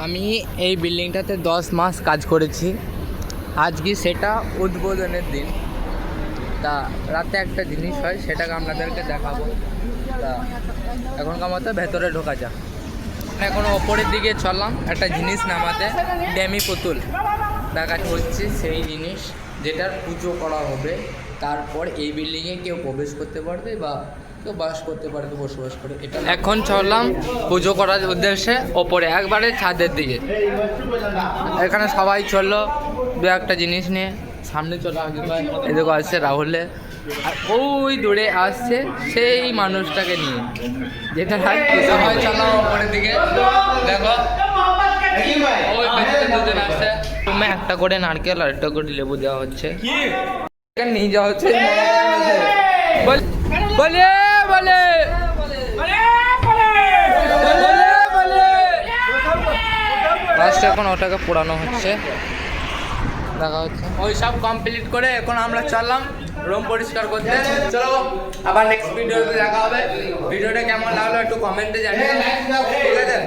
আমি এই বিল্ডিংটাতে 10 মাস কাজ করেছি। আজকে সেটা উদ্বোধনের দিন। তা রাতে একটা জিনিস হয়, সেটাকে আপনাদেরকে দেখাবো। তা এখনকার মতো ভেতরে ঢোকা যাক। এখন ওপরের দিকে চললাম একটা জিনিস নামাতে, ড্যামি পুতুল দেখা হচ্ছে, সেই জিনিস যেটার পুজো করা হবে। তারপর এই বিল্ডিংয়ে কেউ প্রবেশ করতে পারবে বা কেউ বাস করতে পারবে, বসবাস করে। এটা এখন চললাম পুজো করার উদ্দেশ্যে ওপরে, একবারে ছাদের দিকে। এখানে সবাই চললো দু একটা জিনিস নিয়ে, সামনে চলে এদিকে আসছে রাহুলে, আর ওই দূরে আসছে সেই মানুষটাকে নিয়ে, যেটা পুজো হয়। চলো ওপরের দিকে, দেখো ওই পেছনে দুজন আসছে। তুমি একটা করে নারকেল আর একটা করে লেবু দেওয়া হচ্ছে, নিয়ে যাওয়া হচ্ছে। বলে বলে লাস্টে এখন ওটাকে পোড়ানো হচ্ছে, দেখা হচ্ছে। ওই সব কমপ্লিট করে এখন আমরা চললাম রুম পরিষ্কার করতে। চলো আবার নেক্সট ভিডিওতে দেখা হবে। ভিডিওটা কেমন লাগলো একটু কমেন্টে জানিয়ে, ঠিক আছে?